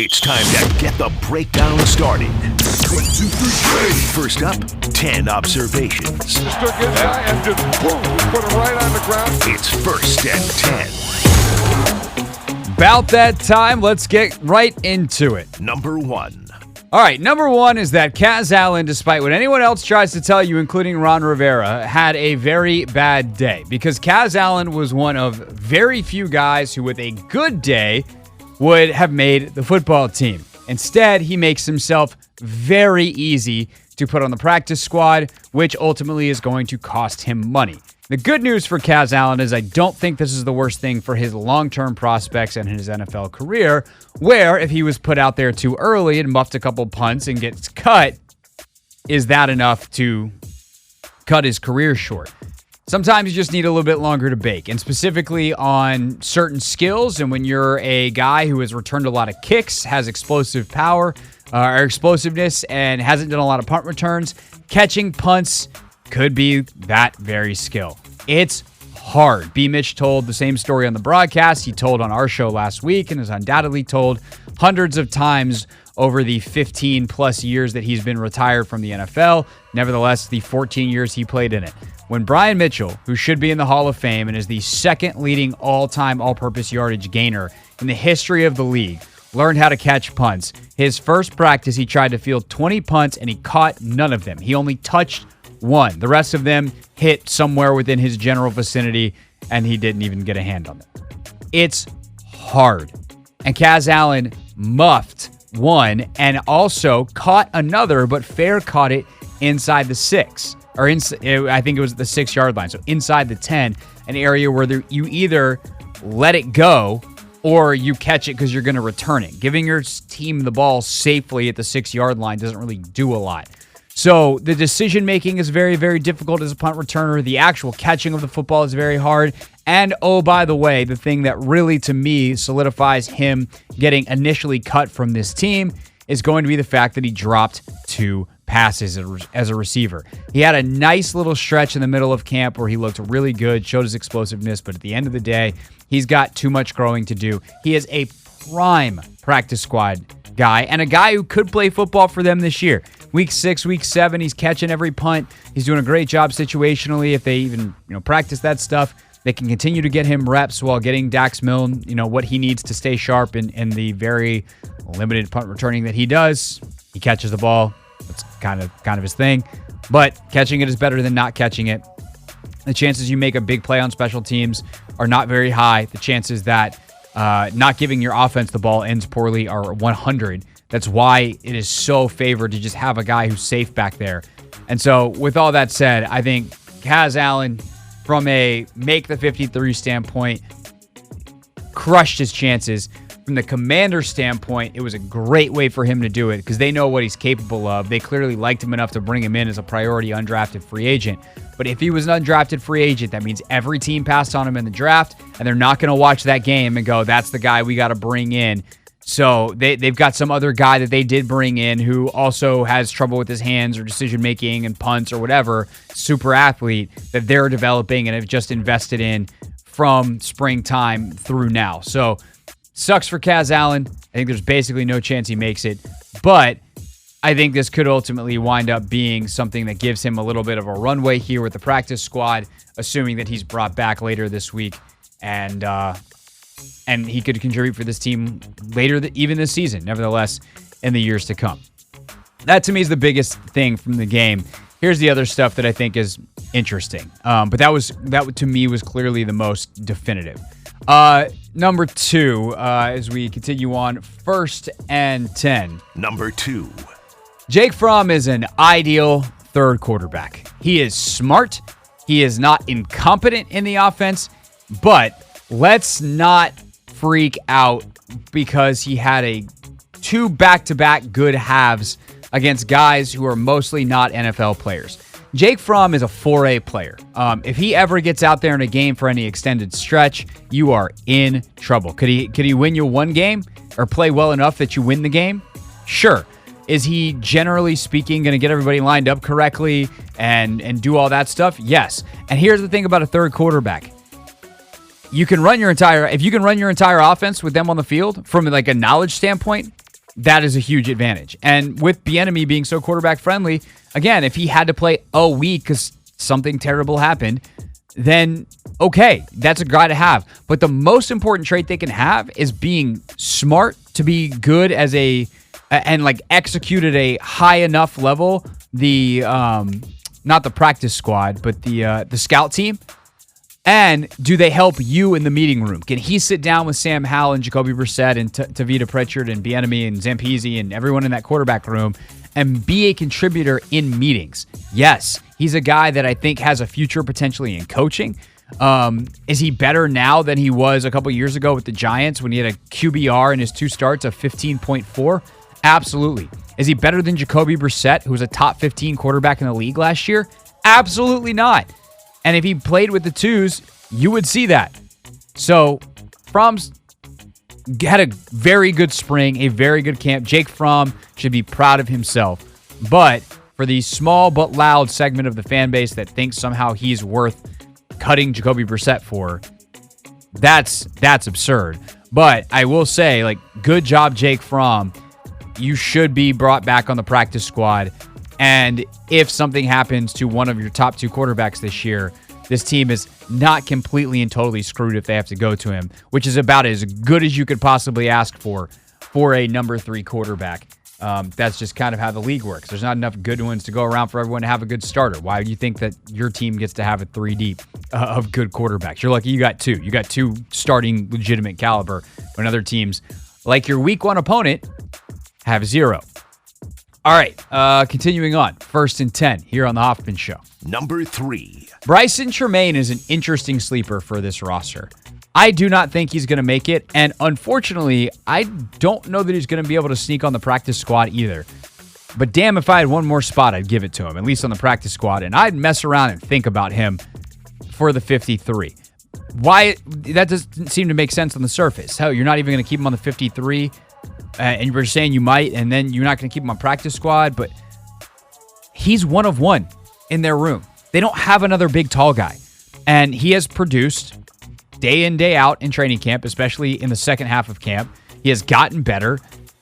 It's time to get the breakdown started. 1, 2, 3. First up, 10 observations. Just took it and just boom, put it right on the ground. It's first and 10. About that time, let's get right into it. Number 1. All right, number 1 is that Kaz Allen, despite what anyone else tries to tell you, including Ron Rivera, had a very bad day. Because Kaz Allen was one of very few guys who, with a good day, would have made the football team. Instead, he makes himself very easy to put on the practice squad, which ultimately is going to cost him money. The good news for Kaz Allen is I don't think this is the worst thing for his long-term prospects and his NFL career, where if he was put out there too early and muffed a couple punts and gets cut, is that enough to cut his career short? Sometimes you just need a little bit longer to bake, and specifically on certain skills. And when you're a guy who has returned a lot of kicks, has explosive power or explosiveness, and hasn't done a lot of punt returns, catching punts could be that very skill. It's hard. B. Mitch told the same story on the broadcast he told on our show last week and has undoubtedly told hundreds of times over the 15 plus years that he's been retired from the NFL. Nevertheless, the 14 years he played in it. When Brian Mitchell, who should be in the Hall of Fame and is the second leading all-time all-purpose yardage gainer in the history of the league, learned how to catch punts, his first practice he tried to field 20 punts and he caught none of them. He only touched one. The rest of them hit somewhere within his general vicinity and he didn't even get a hand on them. It's hard. And Kaz Allen muffed one and also caught another, but fair caught it inside the 6. Or I think it was the 6-yard line. So inside the 10, an area where you either let it go or you catch it because you're going to return it. Giving your team the ball safely at the 6-yard line doesn't really do a lot. So the decision-making is very, very difficult as a punt returner. The actual catching of the football is very hard. And, oh, by the way, the thing that really, to me, solidifies him getting initially cut from this team is going to be the fact that he dropped 2 passes as a receiver. He had a nice little stretch in the middle of camp where he looked really good, showed his explosiveness, but at the end of the day, he's got too much growing to do. He is a prime practice squad guy and a guy who could play football for them this year. Week 6, week 7, he's catching every punt. He's doing a great job situationally. If they even practice that stuff, they can continue to get him reps while getting Dax Milne, what he needs to stay sharp in the very limited punt returning that he does. He catches the ball. That's kind of his thing. But catching it is better than not catching it. The chances you make a big play on special teams are not very high. The chances that not giving your offense the ball ends poorly are 100. That's why it is so favored to just have a guy who's safe back there. And so with all that said, I think Kaz Allen, from a make the 53 standpoint, crushed his chances. From the Commander standpoint, it was a great way for him to do it because they know what he's capable of. They clearly liked him enough to bring him in as a priority undrafted free agent. But if he was an undrafted free agent, that means every team passed on him in the draft, and they're not going to watch that game and go, that's the guy we got to bring in. So they've got some other guy that they did bring in who also has trouble with his hands or decision-making and punts or whatever, super athlete that they're developing and have just invested in from springtime through now. So sucks for Kaz Allen. I think there's basically no chance he makes it. But I think this could ultimately wind up being something that gives him a little bit of a runway here with the practice squad, assuming that he's brought back later this week. And he could contribute for this team later, even this season, nevertheless, in the years to come. That, to me, is the biggest thing from the game. Here's the other stuff that I think is interesting. But that to me was clearly the most definitive. Number 2, as we continue on, 1st and 10. Number 2. Jake Fromm is an ideal third quarterback. He is smart. He is not incompetent in the offense, but let's not freak out because he had 2 back-to-back good halves against guys who are mostly not NFL players. Jake Fromm is a 4A player. If he ever gets out there in a game for any extended stretch, you are in trouble. Could he win you one game or play well enough that you win the game? Sure. Is he, generally speaking, going to get everybody lined up correctly and do all that stuff? Yes. And here's the thing about a third quarterback. If you can run your entire offense with them on the field from like a knowledge standpoint, that is a huge advantage. And with Bieniemy being so quarterback friendly, again, if he had to play a week because something terrible happened, then okay, that's a guy to have. But the most important trait they can have is being smart to be good as and like execute at a high enough level. The not the practice squad, but the scout team. And do they help you in the meeting room? Can he sit down with Sam Howell and Jacoby Brissett and Tavita Pritchard and Bieniemy and Zampese and everyone in that quarterback room and be a contributor in meetings? Yes, he's a guy that I think has a future potentially in coaching. Is he better now than he was a couple years ago with the Giants when he had a QBR in his 2 starts of 15.4? Absolutely. Is he better than Jacoby Brissett, who was a top 15 quarterback in the league last year? Absolutely not. And if he played with the 2s, you would see that. So, Fromm's had a very good spring, a very good camp. Jake Fromm should be proud of himself. But for the small but loud segment of the fan base that thinks somehow he's worth cutting Jacoby Brissett for, that's absurd. But I will say, like, good job, Jake Fromm. You should be brought back on the practice squad. And if something happens to one of your top 2 quarterbacks this year, this team is not completely and totally screwed if they have to go to him, which is about as good as you could possibly ask for a number 3 quarterback. That's just kind of how the league works. There's not enough good ones to go around for everyone to have a good starter. Why do you think that your team gets to have a 3 deep of good quarterbacks? You're lucky you got 2. You got 2 starting legitimate caliber when other teams, like your week 1 opponent, have 0. All right, continuing on. 1st and 10 here on the Hoffman Show. Number 3. Bryson Tremaine is an interesting sleeper for this roster. I do not think he's going to make it, and unfortunately, I don't know that he's going to be able to sneak on the practice squad either. But damn, if I had one more spot, I'd give it to him, at least on the practice squad, and I'd mess around and think about him for the 53. Why? That doesn't seem to make sense on the surface. Hell, you're not even going to keep him on the 53, and you're saying you might, and then you're not going to keep him on practice squad, but he's one of one in their room. They don't have another big, tall guy, and he has produced day in, day out in training camp, especially in the second half of camp. He has gotten better,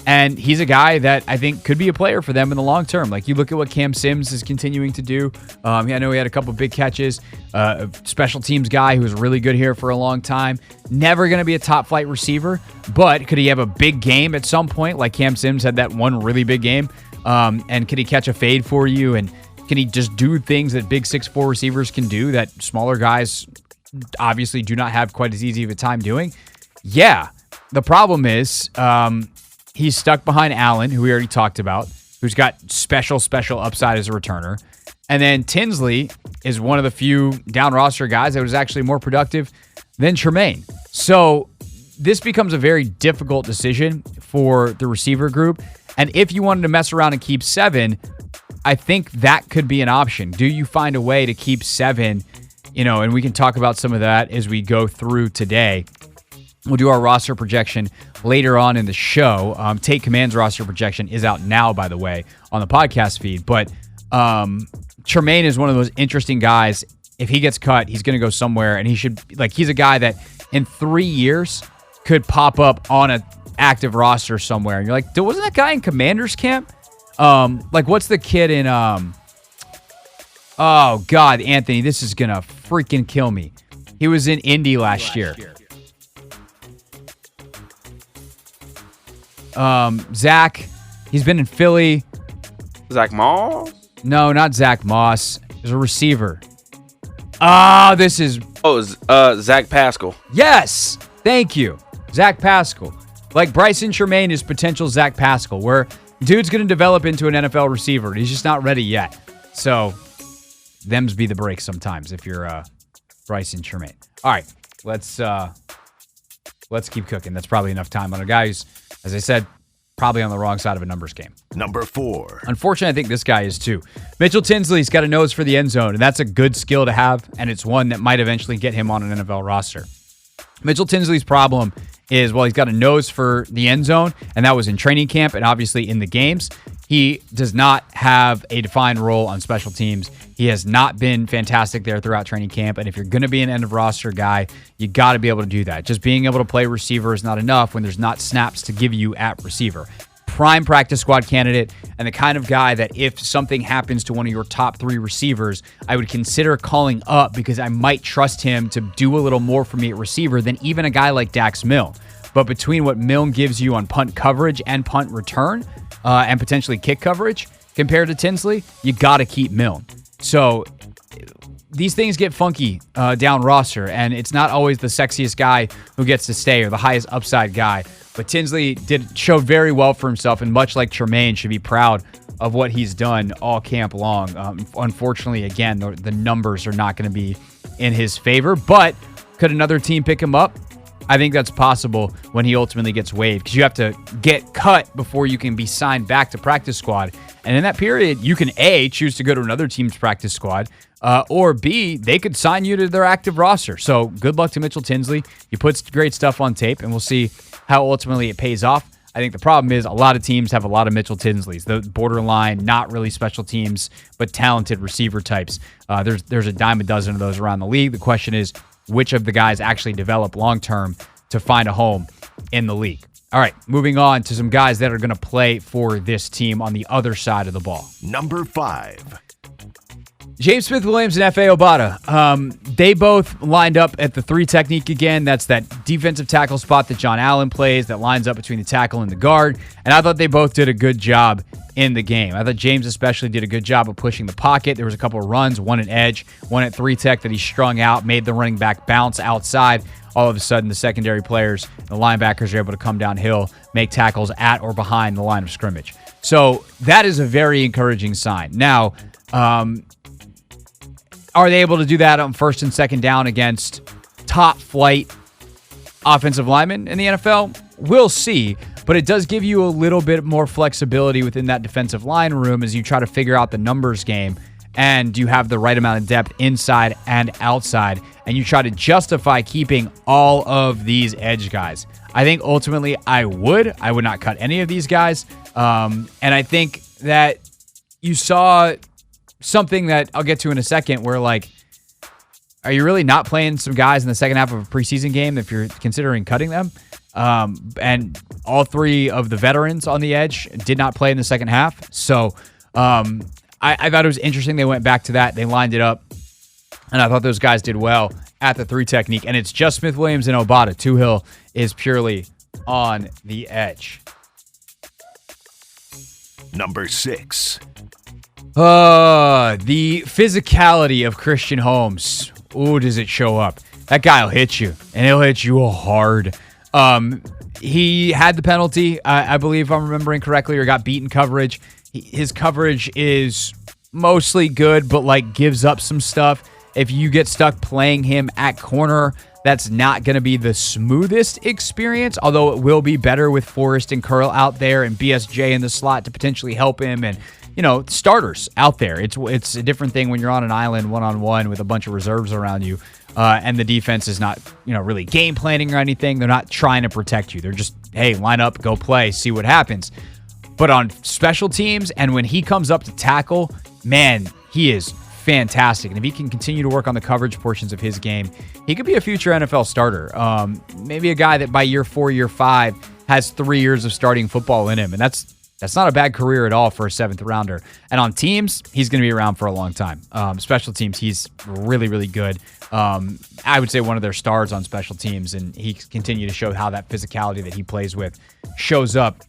and he's a guy that I think could be a player for them in the long term. Like, you look at what Cam Sims is continuing to do. I know he had a couple big catches. A special teams guy who was really good here for a long time. Never going to be a top flight receiver, but could he have a big game at some point? Like Cam Sims had that one really big game. And could he catch a fade for you? And can he just do things that big 6'4" receivers can do that smaller guys obviously do not have quite as easy of a time doing? Yeah. The problem is he's stuck behind Allen, who we already talked about, who's got special upside as a returner. And then Tinsley is one of the few down roster guys that was actually more productive than Tremaine. So this becomes a very difficult decision for the receiver group. And if you wanted to mess around and keep 7, I think that could be an option. Do you find a way to keep 7? And we can talk about some of that as we go through today. We'll do our roster projection later on in the show. Take Command's roster projection is out now, by the way, on the podcast feed. But Tremaine is one of those interesting guys. If he gets cut, he's going to go somewhere, and he's a guy that in 3 years could pop up on an active roster somewhere. And you're like, wasn't that guy in Commander's camp? What's the kid in oh God, Anthony, this is gonna freaking kill me. He was in Indy last year. Zach, he's been in Philly. Zach Moss? No, not Zach Moss. There's a receiver. This is Zach Pascal. Yes, thank you, Zach Pascal. Like Bryson Tremaine is potential Zach Pascal, where dude's going to develop into an NFL receiver. He's just not ready yet. So, them's be the breaks sometimes if you're Bryson Tremaine. All right, let's keep cooking. That's probably enough time on a guy who's, as I said, probably on the wrong side of a numbers game. Number 4. Unfortunately, I think this guy is too. Mitchell Tinsley's got a nose for the end zone, and that's a good skill to have, and it's one that might eventually get him on an NFL roster. Mitchell Tinsley's problem is, he's got a nose for the end zone, and that was in training camp and obviously in the games. He does not have a defined role on special teams. He has not been fantastic there throughout training camp, and if you're going to be an end-of-roster guy, you got to be able to do that. Just being able to play receiver is not enough when there's not snaps to give you at receiver. prime practice squad candidate and the kind of guy that if something happens to one of your top 3 receivers, I would consider calling up because I might trust him to do a little more for me at receiver than even a guy like Dax Milne. But between what Milne gives you on punt coverage and punt return and potentially kick coverage compared to Tinsley, you got to keep Milne. So these things get funky down roster, and it's not always the sexiest guy who gets to stay or the highest upside guy. But Tinsley showed very well for himself, and much like Tremaine, should be proud of what he's done all camp long. Unfortunately, again, the numbers are not going to be in his favor, but could another team pick him up? I think that's possible when he ultimately gets waived, because you have to get cut before you can be signed back to practice squad. And in that period, you can A, choose to go to another team's practice squad, or B, they could sign you to their active roster. So good luck to Mitchell Tinsley. He puts great stuff on tape, and we'll see how ultimately it pays off. I think the problem is a lot of teams have a lot of Mitchell Tinsleys, the borderline, not really special teams, but talented receiver types. There's a dime a dozen of those around the league. The question is, which of the guys actually develop long-term to find a home in the league? All right, moving on to some guys that are going to play for this team on the other side of the ball. Number 5. James Smith-Williams and F.A. Obata, they both lined up at the 3 technique again. That's that defensive tackle spot that John Allen plays that lines up between the tackle and the guard. And I thought they both did a good job in the game. I thought James especially did a good job of pushing the pocket. There was a couple of runs, one at edge, one at 3 tech that he strung out, made the running back bounce outside. All of a sudden, the secondary players, the linebackers are able to come downhill, make tackles at or behind the line of scrimmage. So that is a very encouraging sign. Now, are they able to do that on first and second down against top flight offensive linemen in the NFL? We'll see, but it does give you a little bit more flexibility within that defensive line room as you try to figure out the numbers game, and you have the right amount of depth inside and outside, and you try to justify keeping all of these edge guys. I think ultimately I would not cut any of these guys, and I think that you saw something that I'll get to in a second where, like, are you really not playing some guys in the second half of a preseason game if you're considering cutting them? And all 3 of the veterans on the edge did not play in the second half. So I thought it was interesting they went back to that. They lined it up, and I thought those guys did well at the 3 technique. And it's just Smith-Williams and Obata. Tuhill is purely on the edge. Number 6. The physicality of Christian Holmes. Ooh, does it show up? That guy will hit you, and he'll hit you hard. He had the penalty, I believe, if I'm remembering correctly, or got beaten coverage. His coverage is mostly good, but like gives up some stuff. If you get stuck playing him at corner, that's not going to be the smoothest experience, although it will be better with Forrest and Curl out there and BSJ in the slot to potentially help him, and starters out there. It's a different thing when you're on an island one-on-one with a bunch of reserves around you, and the defense is not, really game planning or anything. They're not trying to protect you. They're just, hey, line up, go play, see what happens. But on special teams, and when he comes up to tackle, man, he is fantastic. And if he can continue to work on the coverage portions of his game, he could be a future NFL starter. Maybe a guy that by year 4, year 5 has 3 years of starting football in him. And that's not a bad career at all for a 7th rounder. And on teams, he's going to be around for a long time. Special teams, he's really, really good. I would say one of their stars on special teams, and he continued to show how that physicality that he plays with shows up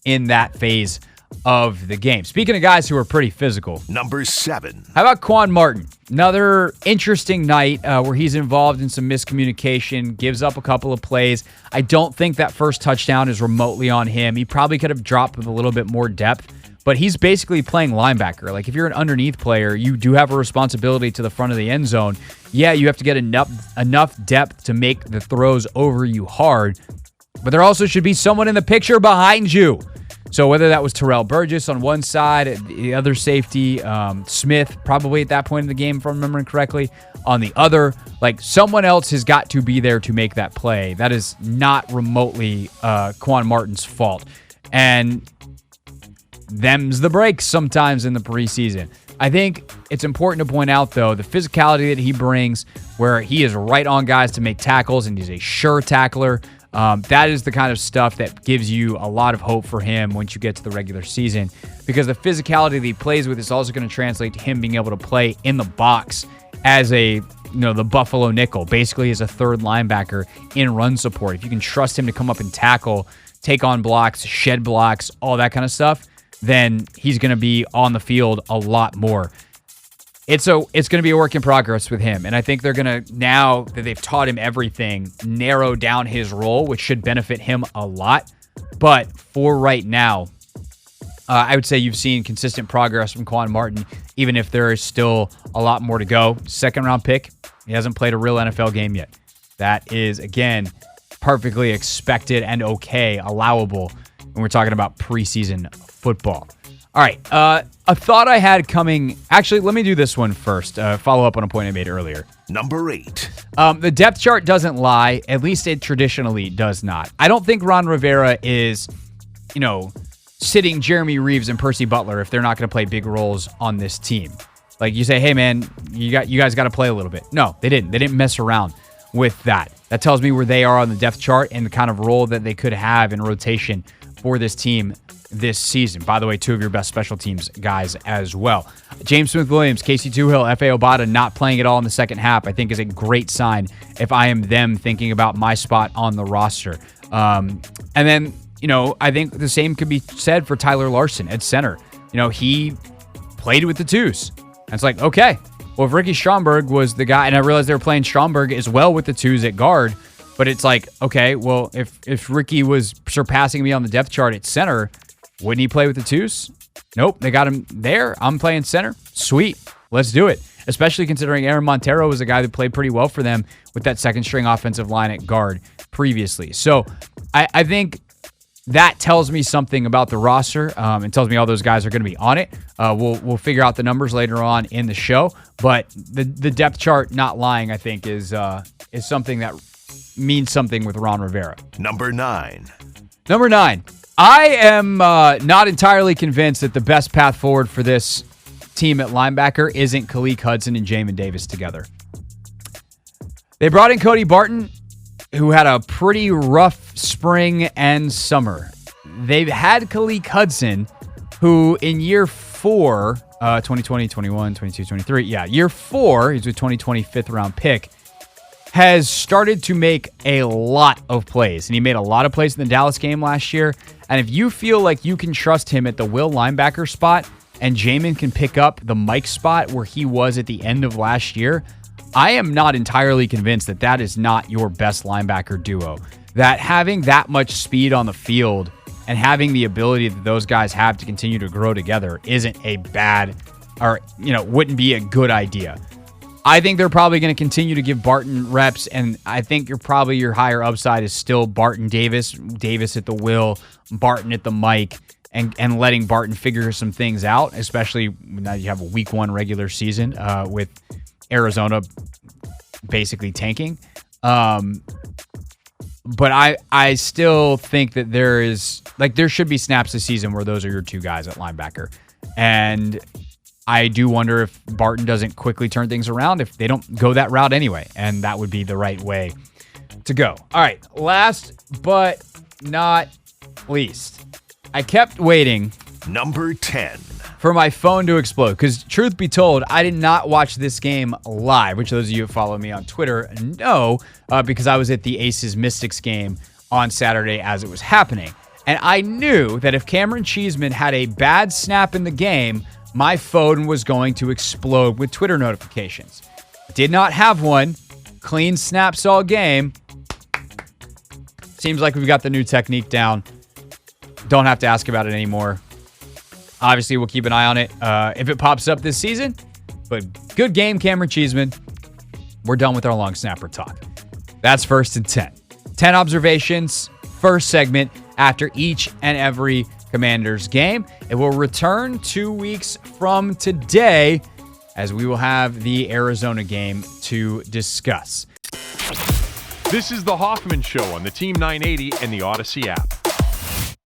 in that phase of the game. Speaking of guys who are pretty physical. Number 7. How about Quan Martin? Another interesting night where he's involved in some miscommunication, gives up a couple of plays. I don't think that first touchdown is remotely on him. He probably could have dropped with a little bit more depth, but he's basically playing linebacker. Like, if you're an underneath player, you do have a responsibility to the front of the end zone. Yeah, you have to get enough depth to make the throws over you hard, but there also should be someone in the picture behind you. So whether that was Terrell Burgess on one side, the other safety, Smith probably at that point in the game, if I'm remembering correctly, on the other, like, someone else has got to be there to make that play. That is not remotely Quan Martin's fault. And them's the breaks sometimes in the preseason. I think it's important to point out, though, the physicality that he brings, where he is right on guys to make tackles, and he's a sure tackler. That is the kind of stuff that gives you a lot of hope for him once you get to the regular season, because the physicality that he plays with is also going to translate to him being able to play in the box as the Buffalo nickel, basically as a third linebacker in run support. If you can trust him to come up and tackle, take on blocks, shed blocks, all that kind of stuff, then he's going to be on the field a lot more. It's going to be a work in progress with him, and I think they're going to, now that they've taught him everything, narrow down his role, which should benefit him a lot. But for right now, I would say you've seen consistent progress from Quan Martin, even if there is still a lot more to go. Second-round pick. He hasn't played a real NFL game yet. That is, again, perfectly expected and okay, allowable when we're talking about preseason football. All right, a thought I had coming... Actually, let me do this one first. Follow up on a point I made earlier. Number 8. The depth chart doesn't lie. At least it traditionally does not. I don't think Ron Rivera is, sitting Jeremy Reeves and Percy Butler if they're not going to play big roles on this team. Like, you say, hey, man, you guys got to play a little bit. No, they didn't. They didn't mess around with that. That tells me where they are on the depth chart and the kind of role that they could have in rotation for this team this season. By the way, 2 of your best special teams guys as well. James Smith-Williams, Casey Tuhill, F.A. Obata not playing at all in the second half, I think is a great sign if I am them thinking about my spot on the roster. And then, I think the same could be said for Tyler Larson at center. He played with the twos. And it's like, okay, well, if Ricky Stromberg was the guy, and I realized they were playing Stromberg as well with the twos at guard, but it's like, okay, well, if Ricky was surpassing me on the depth chart at center, wouldn't he play with the twos? Nope, they got him there. I'm playing center. Sweet. Let's do it. Especially considering Aaron Montero was a guy that played pretty well for them with that second-string offensive line at guard previously. So I think that tells me something about the roster. It tells me all those guys are going to be on it. We'll figure out the numbers later on in the show. But the depth chart not lying, I think, is something that means something with Ron Rivera. Number 9. I am not entirely convinced that the best path forward for this team at linebacker isn't Khaleke Hudson and Jamin Davis together. They brought in Cody Barton, who had a pretty rough spring and summer. They've had Khaleke Hudson, who in year 4, 2020, 21, 22, 23, year 4, he's a 2020 5th-round pick, has started to make a lot of plays. And he made a lot of plays in the Dallas game last year. And if you feel like you can trust him at the will linebacker spot and Jamin can pick up the Mike spot where he was at the end of last year, I am not entirely convinced that that is not your best linebacker duo. That having that much speed on the field and having the ability that those guys have to continue to grow together isn't a bad or, wouldn't be a good idea. I think they're probably going to continue to give Barton reps, and I think your higher upside is still Barton Davis at the will, Barton at the mic, and letting Barton figure some things out, especially now you have a week 1 regular season with Arizona basically tanking. But I still think that there should be snaps this season where those are your 2 guys at linebacker. And I do wonder if Barton doesn't quickly turn things around if they don't go that route anyway, and that would be the right way to go. All right, last but not least, I kept waiting. Number 10. For my phone to explode, because truth be told, I did not watch this game live, which those of you who follow me on Twitter know, because I was at the Aces Mystics game on Saturday as it was happening. And I knew that if Cameron Cheeseman had a bad snap in the game, my phone was going to explode with Twitter notifications. Did not have one. Clean snaps all game. Seems like we've got the new technique down. Don't have to ask about it anymore. Obviously, we'll keep an eye on it if it pops up this season. But good game, Cameron Cheeseman. We're done with our long snapper talk. That's 1st and 10. 10 observations, first segment after each and every Commanders game. It will return 2 weeks from today as we will have the Arizona game to discuss. This is the Hoffman Show on the Team 980 and the Odyssey app.